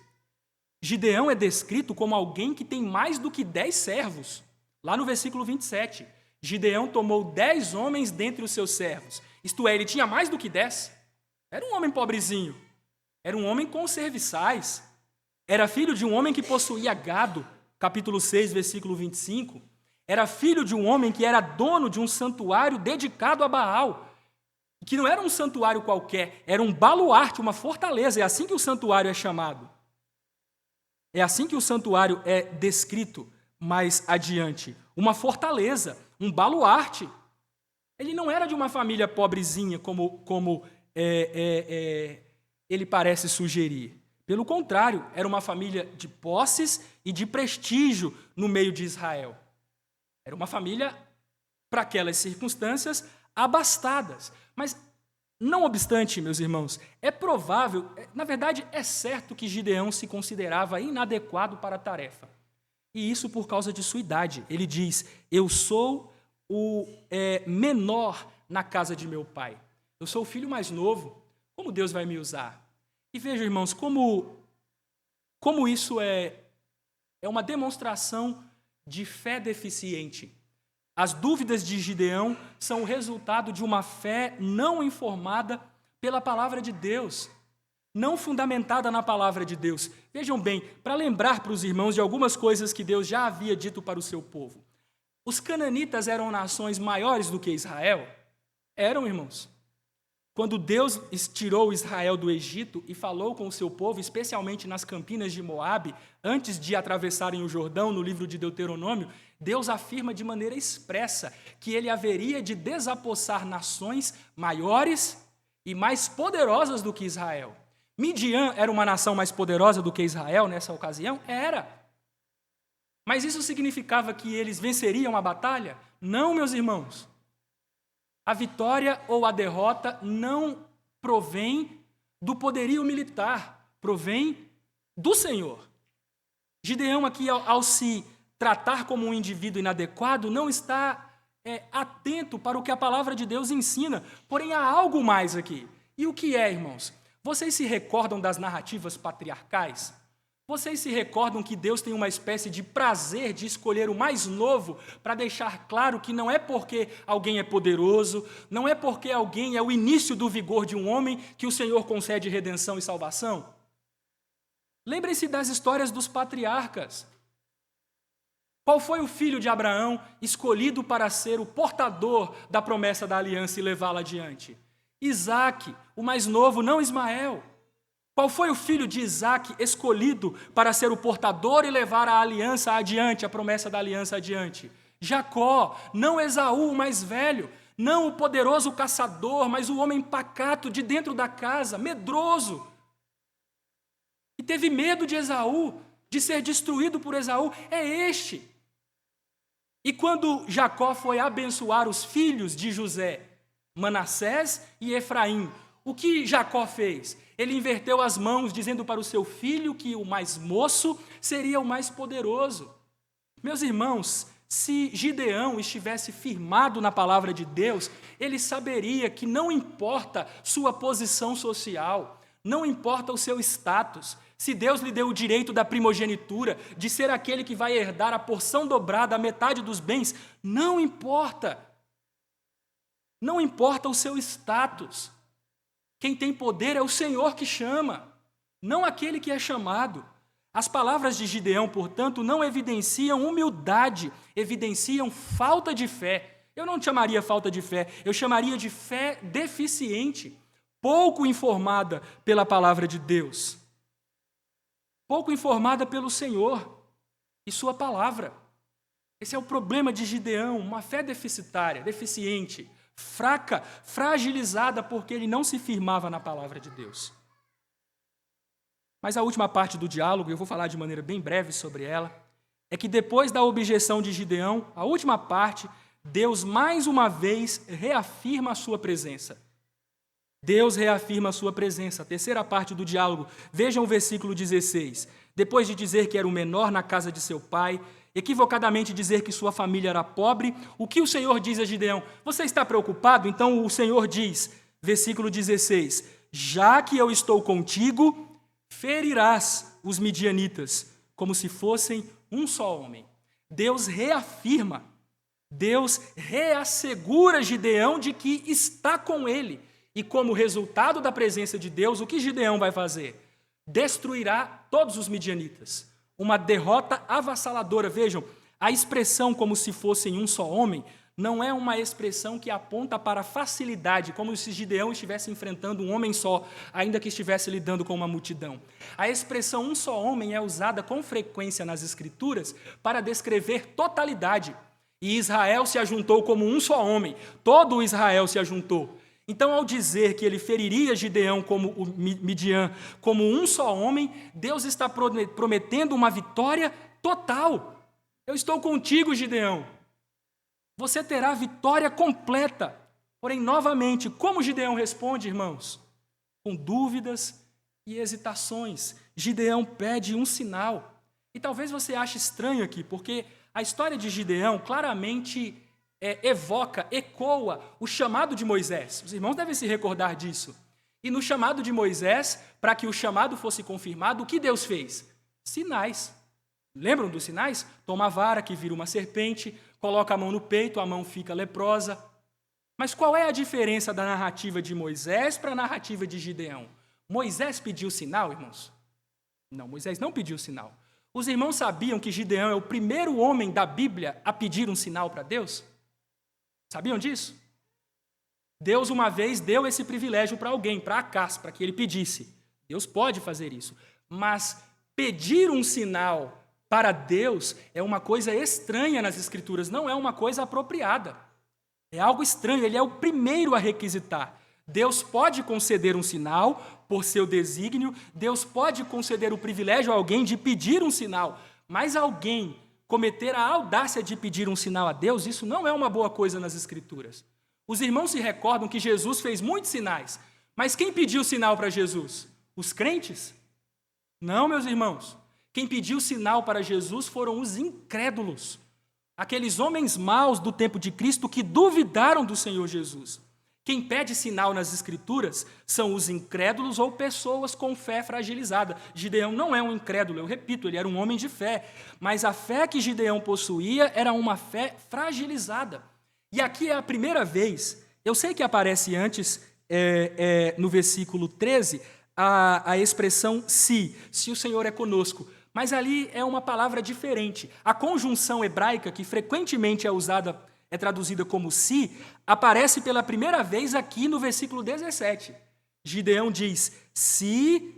Gideão é descrito como alguém que tem mais do que 10 servos. Lá no versículo 27, Gideão tomou 10 homens dentre os seus servos. Isto é, ele tinha mais do que 10. Era um homem pobrezinho. Era um homem com serviçais. Era filho de um homem que possuía gado. Capítulo 6, versículo 25. Era filho de um homem que era dono de um santuário dedicado a Baal. Que não era um santuário qualquer, era um baluarte, uma fortaleza. É assim que o santuário é chamado. É assim que o santuário é descrito mais adiante. Uma fortaleza, um baluarte. Ele não era de uma família pobrezinha, como ele parece sugerir. Pelo contrário, era uma família de posses e de prestígio no meio de Israel. Era uma família, para aquelas circunstâncias, abastadas. Mas, não obstante, meus irmãos, é provável, na verdade, é certo que Gideão se considerava inadequado para a tarefa. E isso por causa de sua idade. Ele diz, eu sou o menor na casa de meu pai. Eu sou o filho mais novo. Como Deus vai me usar? E vejam, irmãos, como isso é uma demonstração de fé deficiente. As dúvidas de Gideão são o resultado de uma fé não informada pela palavra de Deus, não fundamentada na palavra de Deus. Vejam bem, para lembrar para os irmãos de algumas coisas que Deus já havia dito para o seu povo. Os cananitas eram nações maiores do que Israel? Eram, irmãos. Quando Deus tirou Israel do Egito e falou com o seu povo, especialmente nas campinas de Moabe, antes de atravessarem o Jordão, no livro de Deuteronômio, Deus afirma de maneira expressa que ele haveria de desapossar nações maiores e mais poderosas do que Israel. Midian era uma nação mais poderosa do que Israel nessa ocasião? Era. Mas isso significava que eles venceriam a batalha? Não, meus irmãos. A vitória ou a derrota não provém do poderio militar, provém do Senhor. Gideão aqui, ao se tratar como um indivíduo inadequado, não está atento para o que a palavra de Deus ensina. Porém, há algo mais aqui. E o que é, irmãos? Vocês se recordam das narrativas patriarcais? Vocês se recordam que Deus tem uma espécie de prazer de escolher o mais novo para deixar claro que não é porque alguém é poderoso, não é porque alguém é o início do vigor de um homem que o Senhor concede redenção e salvação? Lembrem-se das histórias dos patriarcas. Qual foi o filho de Abraão escolhido para ser o portador da promessa da aliança e levá-la adiante? Isaque, o mais novo, não Ismael. Qual foi o filho de Isaque escolhido para ser o portador e levar a aliança adiante, a promessa da aliança adiante? Jacó, não Esaú, o mais velho, não o poderoso caçador, mas o homem pacato de dentro da casa, medroso. E teve medo de Esaú, de ser destruído por Esaú, é este. E quando Jacó foi abençoar os filhos de José, Manassés e Efraim, o que Jacó fez? Ele inverteu as mãos, dizendo para o seu filho que o mais moço seria o mais poderoso. Meus irmãos, se Gideão estivesse firmado na palavra de Deus, ele saberia que não importa sua posição social, não importa o seu status. Se Deus lhe deu o direito da primogenitura, de ser aquele que vai herdar a porção dobrada, a metade dos bens, não importa. Não importa o seu status. Quem tem poder é o Senhor que chama, não aquele que é chamado. As palavras de Gideão, portanto, não evidenciam humildade, evidenciam falta de fé. Eu não chamaria falta de fé, eu chamaria de fé deficiente, pouco informada pela palavra de Deus, pouco informada pelo Senhor e sua palavra. Esse é o problema de Gideão, uma fé deficitária, deficiente, fraca, fragilizada, porque ele não se firmava na palavra de Deus. Mas a última parte do diálogo, eu vou falar de maneira bem breve sobre ela, é que depois da objeção de Gideão, a última parte, Deus mais uma vez reafirma a sua presença. Deus reafirma a sua presença. A terceira parte do diálogo, vejam o versículo 16. Depois de dizer que era o menor na casa de seu pai, equivocadamente dizer que sua família era pobre, o que o Senhor diz a Gideão? Você está preocupado? Então o Senhor diz, versículo 16, já que eu estou contigo, ferirás os midianitas, como se fossem um só homem. Deus reafirma, Deus reassegura Gideão de que está com ele. E como resultado da presença de Deus, o que Gideão vai fazer? Destruirá todos os midianitas. Uma derrota avassaladora. Vejam, a expressão como se fossem um só homem não é uma expressão que aponta para facilidade, como se Gideão estivesse enfrentando um homem só, ainda que estivesse lidando com uma multidão. A expressão um só homem é usada com frequência nas Escrituras para descrever totalidade. E Israel se ajuntou como um só homem, todo Israel se ajuntou. Então, ao dizer que ele feriria Gideão como o Midian, como um só homem, Deus está prometendo uma vitória total. Eu estou contigo, Gideão. Você terá vitória completa. Porém, novamente, como Gideão responde, irmãos? Com dúvidas e hesitações. Gideão pede um sinal. E talvez você ache estranho aqui, porque a história de Gideão claramente ecoa o chamado de Moisés. Os irmãos devem se recordar disso. E no chamado de Moisés, para que o chamado fosse confirmado, o que Deus fez? Sinais. Lembram dos sinais? Toma a vara que vira uma serpente, coloca a mão no peito, a mão fica leprosa. Mas qual é a diferença da narrativa de Moisés para a narrativa de Gideão? Moisés pediu sinal, irmãos? Não, Moisés não pediu sinal. Os irmãos sabiam que Gideão é o primeiro homem da Bíblia a pedir um sinal para Deus? Sabiam disso? Deus uma vez deu esse privilégio para alguém, para Acás, para que ele pedisse. Deus pode fazer isso. Mas pedir um sinal para Deus é uma coisa estranha nas Escrituras, não é uma coisa apropriada. É algo estranho, ele é o primeiro a requisitar. Deus pode conceder um sinal por seu desígnio, Deus pode conceder o privilégio a alguém de pedir um sinal, mas alguém cometer a audácia de pedir um sinal a Deus, isso não é uma boa coisa nas Escrituras. Os irmãos se recordam que Jesus fez muitos sinais, mas quem pediu sinal para Jesus? Os crentes? Não, meus irmãos. Quem pediu sinal para Jesus foram os incrédulos, aqueles homens maus do tempo de Cristo que duvidaram do Senhor Jesus. Quem pede sinal nas Escrituras são os incrédulos ou pessoas com fé fragilizada. Gideão não é um incrédulo, eu repito, ele era um homem de fé, mas a fé que Gideão possuía era uma fé fragilizada. E aqui é a primeira vez, eu sei que aparece antes, no versículo 13, a expressão se o Senhor é conosco. Mas ali é uma palavra diferente. A conjunção hebraica, que frequentemente é traduzida como se, aparece pela primeira vez aqui no versículo 17. Gideão diz, se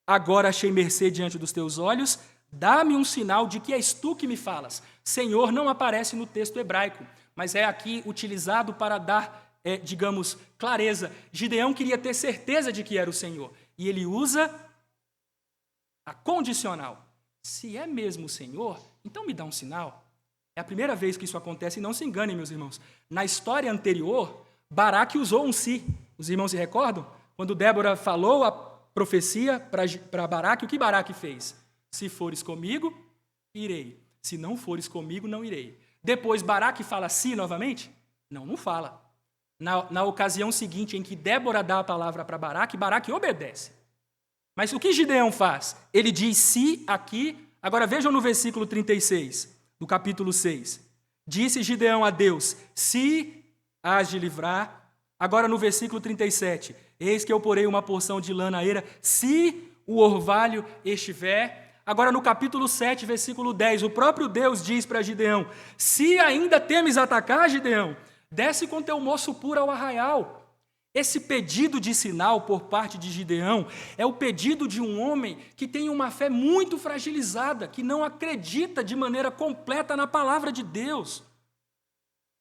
agora achei mercê diante dos teus olhos, dá-me um sinal de que és tu que me falas. Senhor não aparece no texto hebraico, mas é aqui utilizado para dar, clareza. Gideão queria ter certeza de que era o Senhor. E ele usa a condicional. Se é mesmo o Senhor, então me dá um sinal. É a primeira vez que isso acontece, e não se enganem, meus irmãos. Na história anterior, Baraque usou um se. Os irmãos se recordam? Quando Débora falou a profecia para Baraque, o que Baraque fez? Se fores comigo, irei. Se não fores comigo, não irei. Depois, Baraque fala se novamente? Não, não fala. Na ocasião seguinte, em que Débora dá a palavra para Baraque, Baraque obedece. Mas o que Gideão faz? Ele diz se aqui. Agora vejam no versículo 36, do capítulo 6. Disse Gideão a Deus, se hás de livrar. Agora no versículo 37, eis que eu porei uma porção de lã na eira, se o orvalho estiver. Agora no capítulo 7, versículo 10, o próprio Deus diz para Gideão, se ainda temes atacar, Gideão, desce com teu moço puro ao arraial. Esse pedido de sinal por parte de Gideão é o pedido de um homem que tem uma fé muito fragilizada, que não acredita de maneira completa na palavra de Deus.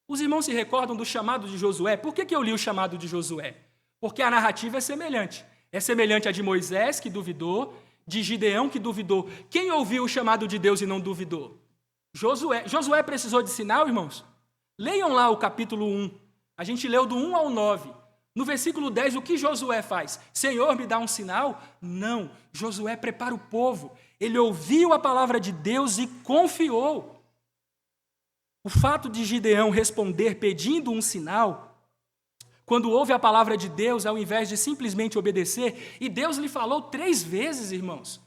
Os irmãos se recordam do chamado de Josué? Por que eu li o chamado de Josué? Porque a narrativa é semelhante. É semelhante à de Moisés, que duvidou, de Gideão, que duvidou. Quem ouviu o chamado de Deus e não duvidou? Josué. Josué precisou de sinal, irmãos? Leiam lá o capítulo 1. A gente leu do 1 ao 9. No versículo 10, o que Josué faz? Senhor, me dá um sinal? Não. Josué prepara o povo. Ele ouviu a palavra de Deus e confiou. O fato de Gideão responder pedindo um sinal, quando ouve a palavra de Deus, ao invés de simplesmente obedecer, e Deus lhe falou 3 vezes, irmãos.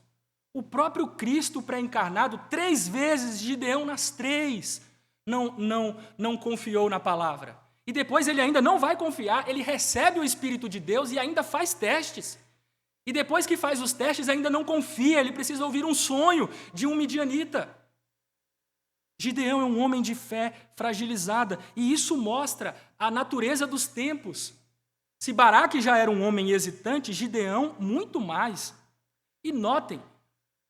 O próprio Cristo pré-encarnado, 3 vezes, Gideão nas 3 não confiou na palavra. E depois ele ainda não vai confiar, ele recebe o Espírito de Deus e ainda faz testes. E depois que faz os testes, ainda não confia, ele precisa ouvir um sonho de um midianita. Gideão é um homem de fé fragilizada, e isso mostra a natureza dos tempos. Se Baraque já era um homem hesitante, Gideão muito mais. E notem,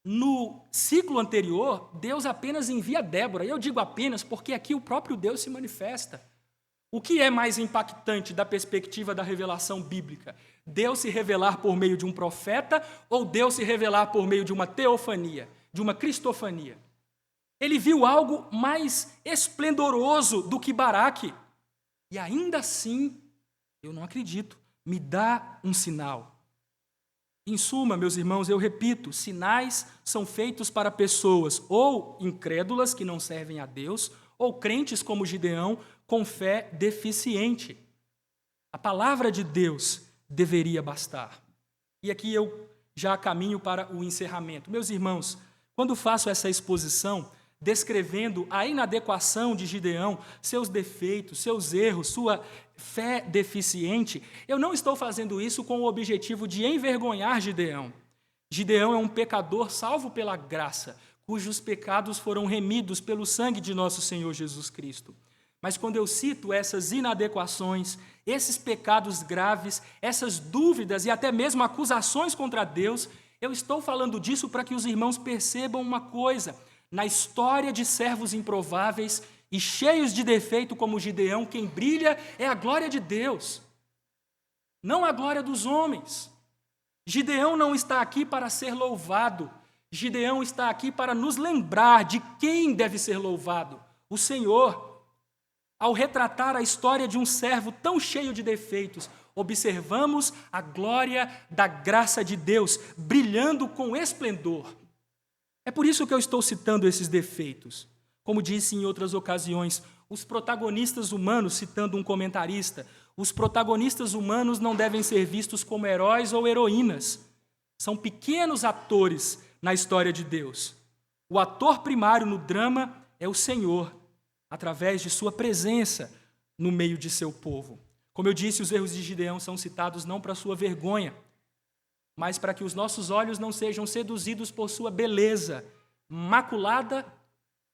no ciclo anterior, Deus apenas envia Débora. E eu digo apenas porque aqui o próprio Deus se manifesta. O que é mais impactante da perspectiva da revelação bíblica? Deus se revelar por meio de um profeta ou Deus se revelar por meio de uma teofania, de uma cristofania? Ele viu algo mais esplendoroso do que Baraque. E ainda assim, eu não acredito, me dá um sinal. Em suma, meus irmãos, eu repito, sinais são feitos para pessoas ou incrédulas que não servem a Deus, ou crentes como Gideão, com fé deficiente. A palavra de Deus deveria bastar. E aqui eu já caminho para o encerramento. Meus irmãos, quando faço essa exposição, descrevendo a inadequação de Gideão, seus defeitos, seus erros, sua fé deficiente, eu não estou fazendo isso com o objetivo de envergonhar Gideão. Gideão é um pecador salvo pela graça, cujos pecados foram remidos pelo sangue de nosso Senhor Jesus Cristo. Mas quando eu cito essas inadequações, esses pecados graves, essas dúvidas e até mesmo acusações contra Deus, eu estou falando disso para que os irmãos percebam uma coisa: na história de servos improváveis e cheios de defeito como Gideão, quem brilha é a glória de Deus, não a glória dos homens. Gideão não está aqui para ser louvado, Gideão está aqui para nos lembrar de quem deve ser louvado: o Senhor. Ao retratar a história de um servo tão cheio de defeitos, observamos a glória da graça de Deus brilhando com esplendor. É por isso que eu estou citando esses defeitos. Como disse em outras ocasiões, os protagonistas humanos, citando um comentarista, os protagonistas humanos não devem ser vistos como heróis ou heroínas. São pequenos atores na história de Deus. O ator primário no drama é o Senhor, através de sua presença no meio de seu povo. Como eu disse, os erros de Gideão são citados não para sua vergonha, mas para que os nossos olhos não sejam seduzidos por sua beleza maculada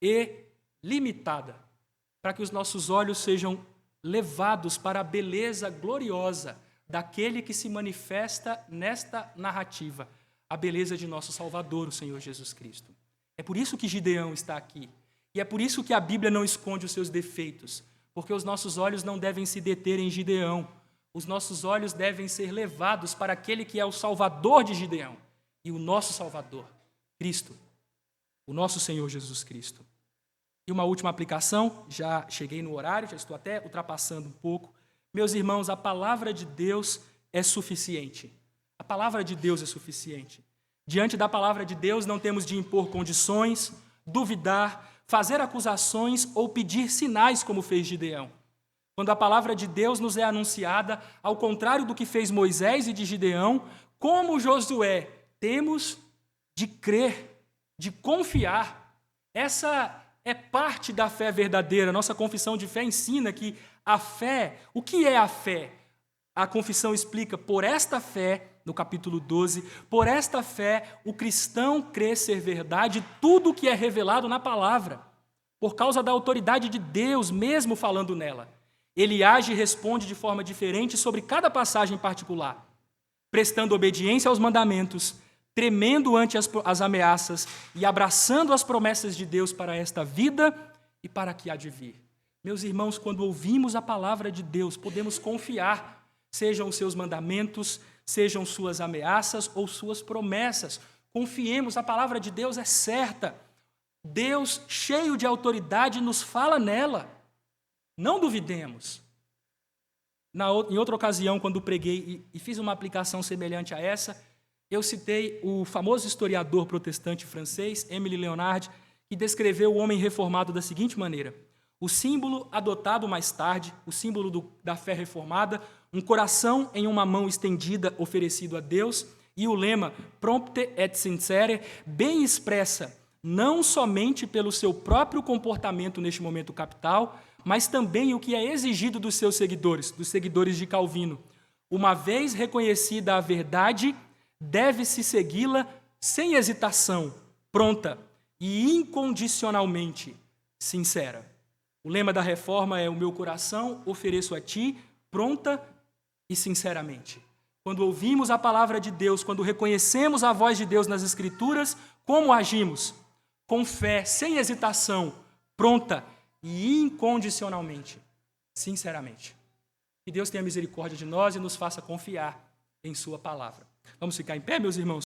e limitada, para que os nossos olhos sejam levados para a beleza gloriosa daquele que se manifesta nesta narrativa, a beleza de nosso Salvador, o Senhor Jesus Cristo. É por isso que Gideão está aqui. E é por isso que a Bíblia não esconde os seus defeitos, porque os nossos olhos não devem se deter em Gideão. Os nossos olhos devem ser levados para aquele que é o Salvador de Gideão e o nosso Salvador, Cristo, o nosso Senhor Jesus Cristo. E uma última aplicação, já cheguei no horário, já estou até ultrapassando um pouco. Meus irmãos, a palavra de Deus é suficiente. A palavra de Deus é suficiente. Diante da palavra de Deus não temos de impor condições, duvidar, fazer acusações ou pedir sinais como fez Gideão. Quando a palavra de Deus nos é anunciada, ao contrário do que fez Moisés e de Gideão, como Josué, temos de crer, de confiar. Essa é parte da fé verdadeira. Nossa confissão de fé ensina que a fé, o que é a fé? A confissão explica: por esta fé, no capítulo 12, por esta fé o cristão crê ser verdade tudo o que é revelado na palavra, por causa da autoridade de Deus mesmo falando nela. Ele age e responde de forma diferente sobre cada passagem particular, prestando obediência aos mandamentos, tremendo ante as ameaças e abraçando as promessas de Deus para esta vida e para a que há de vir. Meus irmãos, quando ouvimos a palavra de Deus, podemos confiar, sejam os seus mandamentos, sejam suas ameaças ou suas promessas. Confiemos, a palavra de Deus é certa. Deus, cheio de autoridade, nos fala nela. Não duvidemos. Em outra ocasião, quando preguei e fiz uma aplicação semelhante a essa, eu citei o famoso historiador protestante francês, Émile Leonard, que descreveu o homem reformado da seguinte maneira: o símbolo adotado mais tarde, o símbolo da fé reformada, um coração em uma mão estendida oferecido a Deus, E o lema prompte et sincere bem expressa não somente pelo seu próprio comportamento neste momento capital, mas também o que é exigido dos seus seguidores, dos seguidores de Calvino. Uma vez reconhecida a verdade, deve-se segui-la sem hesitação, pronta e incondicionalmente sincera. O lema da reforma é: o meu coração ofereço a ti, pronta e sinceramente. Quando ouvimos a palavra de Deus, quando reconhecemos a voz de Deus nas Escrituras, como agimos? Com fé, sem hesitação, pronta e incondicionalmente, sinceramente. Que Deus tenha misericórdia de nós e nos faça confiar em sua palavra. Vamos ficar em pé, meus irmãos?